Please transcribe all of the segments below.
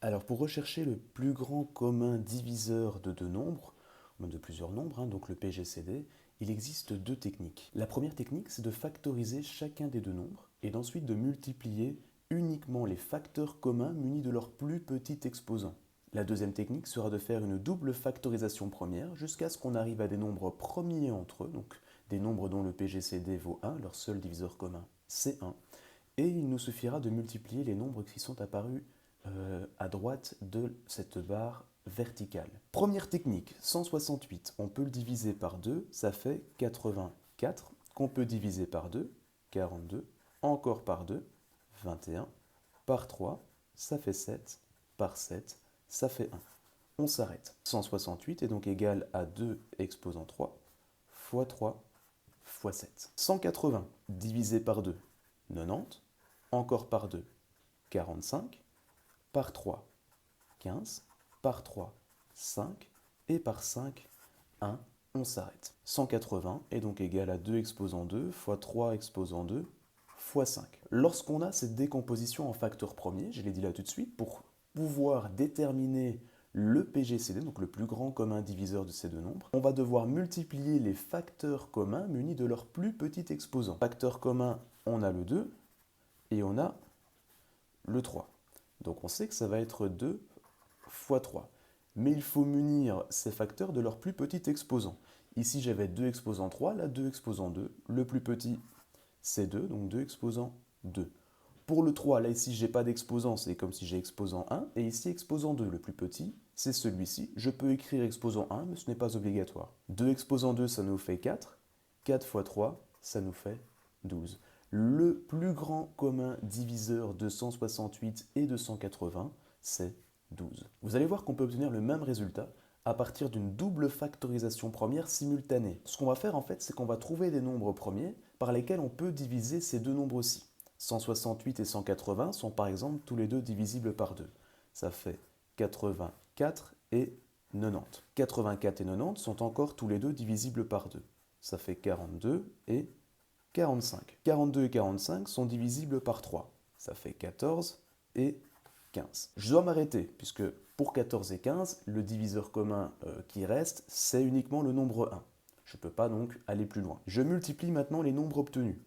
Alors pour rechercher le plus grand commun diviseur de deux nombres, ou même de plusieurs nombres, donc le PGCD, il existe deux techniques. La première technique, c'est de factoriser chacun des deux nombres et d'ensuite de multiplier uniquement les facteurs communs munis de leur plus petit exposant. La deuxième technique sera de faire une double factorisation première jusqu'à ce qu'on arrive à des nombres premiers entre eux, donc des nombres dont le PGCD vaut 1, leur seul diviseur commun c'est 1, et il nous suffira de multiplier les nombres qui sont apparus à droite de cette barre verticale. Première technique, 168, on peut le diviser par 2, ça fait 84, qu'on peut diviser par 2, 42, encore par 2, 21, par 3, ça fait 7, par 7, ça fait 1. On s'arrête. 168 est donc égal à 2 exposant 3 fois 3 fois 7. 180 divisé par 2, 90, encore par 2, 45, par 3, 15, par 3, 5, et par 5, 1, on s'arrête. 180 est donc égal à 2 exposant 2 fois 3 exposant 2 fois 5. Lorsqu'on a cette décomposition en facteurs premiers, je l'ai dit là tout de suite, pour pouvoir déterminer le PGCD, donc le plus grand commun diviseur de ces deux nombres, on va devoir multiplier les facteurs communs munis de leur plus petit exposant. Facteur commun, on a le 2 et on a le 3. Donc on sait que ça va être 2 fois 3. Mais il faut munir ces facteurs de leur plus petit exposant. Ici j'avais 2 exposant 3, là 2 exposant 2. Le plus petit c'est 2, donc 2 exposant 2. Pour le 3, là ici j'ai pas d'exposant, c'est comme si j'ai exposant 1. Et ici exposant 2, le plus petit, c'est celui-ci. Je peux écrire exposant 1, mais ce n'est pas obligatoire. 2 exposant 2, ça nous fait 4. 4 fois 3, ça nous fait 12. Le plus grand commun diviseur de 168 et de 180, c'est 12. Vous allez voir qu'on peut obtenir le même résultat à partir d'une double factorisation première simultanée. Ce qu'on va faire en fait, c'est qu'on va trouver des nombres premiers par lesquels on peut diviser ces deux nombres-ci. 168 et 180 sont par exemple tous les deux divisibles par 2. Ça fait 84 et 90. 84 et 90 sont encore tous les deux divisibles par 2. Ça fait 42 et 45. 42 et 45 sont divisibles par 3. Ça fait 14 et 15. Je dois m'arrêter, puisque pour 14 et 15, le diviseur commun qui reste, c'est uniquement le nombre 1. Je ne peux pas donc aller plus loin. Je multiplie maintenant les nombres obtenus.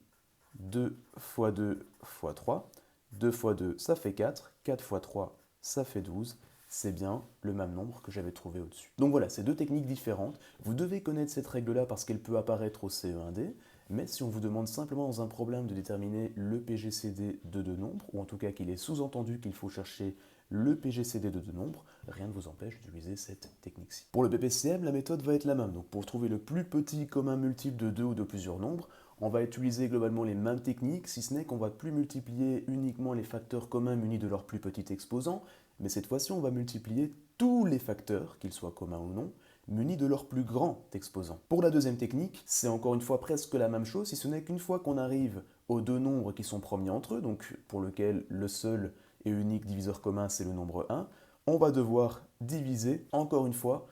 2 fois 2 fois 3. 2 fois 2, ça fait 4. 4 fois 3, ça fait 12. C'est bien le même nombre que j'avais trouvé au-dessus. Donc voilà, c'est deux techniques différentes. Vous devez connaître cette règle-là parce qu'elle peut apparaître au CE1D. Mais si on vous demande simplement dans un problème de déterminer le PGCD de deux nombres, ou en tout cas qu'il est sous-entendu qu'il faut chercher le PGCD de deux nombres, rien ne vous empêche d'utiliser cette technique-ci. Pour le BPCM, la méthode va être la même. Donc pour trouver le plus petit commun multiple de deux ou de plusieurs nombres, on va utiliser globalement les mêmes techniques, si ce n'est qu'on va plus multiplier uniquement les facteurs communs munis de leur plus petit exposant, mais cette fois-ci on va multiplier tous les facteurs, qu'ils soient communs ou non, munis de leur plus grand exposant. Pour la deuxième technique, c'est encore une fois presque la même chose, si ce n'est qu'une fois qu'on arrive aux deux nombres qui sont premiers entre eux, donc pour lequel le seul et unique diviseur commun c'est le nombre 1, on va devoir diviser encore une fois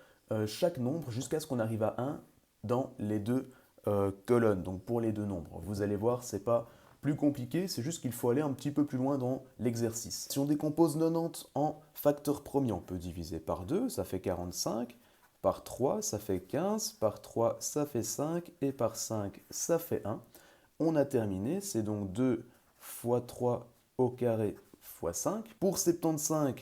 chaque nombre jusqu'à ce qu'on arrive à 1 dans les deux colonnes, donc pour les deux nombres. Vous allez voir, c'est pas plus compliqué, c'est juste qu'il faut aller un petit peu plus loin dans l'exercice. Si on décompose 90 en facteurs premiers, on peut diviser par 2, ça fait 45, par 3, ça fait 15, par 3, ça fait 5, et par 5, ça fait 1. On a terminé, c'est donc 2 fois 3 au carré fois 5. Pour 75,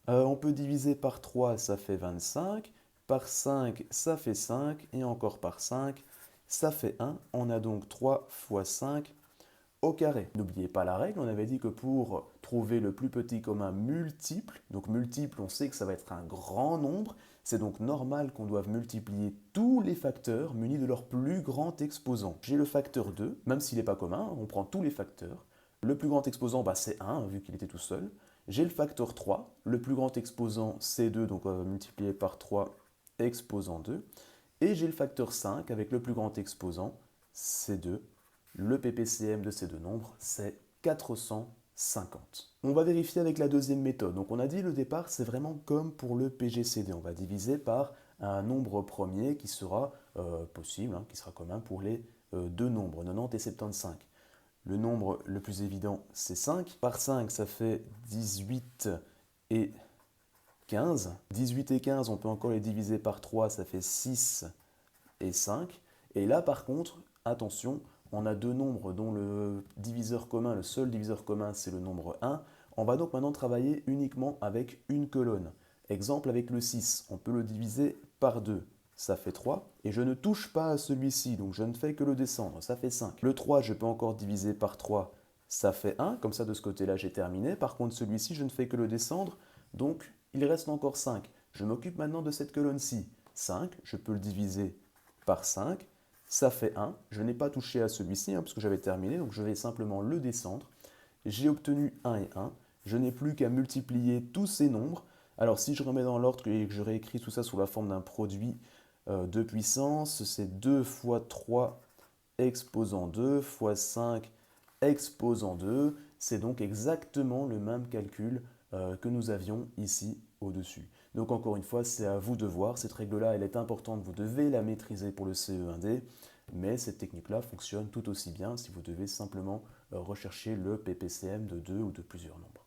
on peut diviser par 3, ça fait 25, par 5, ça fait 5, et encore par 5, ça fait 1. On a donc 3 fois 5 au carré. N'oubliez pas la règle, on avait dit que pour trouver le plus petit commun multiple, donc multiple, on sait que ça va être un grand nombre, c'est donc normal qu'on doive multiplier tous les facteurs munis de leur plus grand exposant. J'ai le facteur 2, même s'il n'est pas commun, on prend tous les facteurs. Le plus grand exposant, c'est 1, vu qu'il était tout seul. J'ai le facteur 3, le plus grand exposant, c'est 2, donc on va multiplier par 3 exposant 2. Et j'ai le facteur 5 avec le plus grand exposant, c'est 2. Le PPCM de ces deux nombres, c'est 450. On va vérifier avec la deuxième méthode. Donc on a dit le départ, c'est vraiment comme pour le PGCD. On va diviser par un nombre premier qui sera possible, qui sera commun pour les deux nombres, 90 et 75. Le nombre le plus évident, c'est 5. Par 5, ça fait 18 et 15. 18 et 15, on peut encore les diviser par 3, ça fait 6 et 5. Et là, par contre, attention, on a deux nombres dont le diviseur commun, le seul diviseur commun, c'est le nombre 1. On va donc maintenant travailler uniquement avec une colonne. Exemple avec le 6, on peut le diviser par 2, ça fait 3. Et je ne touche pas à celui-ci, donc je ne fais que le descendre, ça fait 5. Le 3, je peux encore diviser par 3, ça fait 1. Comme ça, de ce côté-là, j'ai terminé. Par contre, celui-ci, je ne fais que le descendre, donc il reste encore 5. Je m'occupe maintenant de cette colonne-ci. 5, je peux le diviser par 5, ça fait 1. Je n'ai pas touché à celui-ci parce que j'avais terminé, donc je vais simplement le descendre. J'ai obtenu 1 et 1. Je n'ai plus qu'à multiplier tous ces nombres. Alors si je remets dans l'ordre et que je réécris tout ça sous la forme d'un produit de puissance, c'est 2 fois 3 exposant 2 fois 5 exposant 2. C'est donc exactement le même calcul que nous avions ici au-dessus. Donc encore une fois, c'est à vous de voir. Cette règle-là, elle est importante, vous devez la maîtriser pour le CE1D, mais cette technique-là fonctionne tout aussi bien si vous devez simplement rechercher le PPCM de deux ou de plusieurs nombres.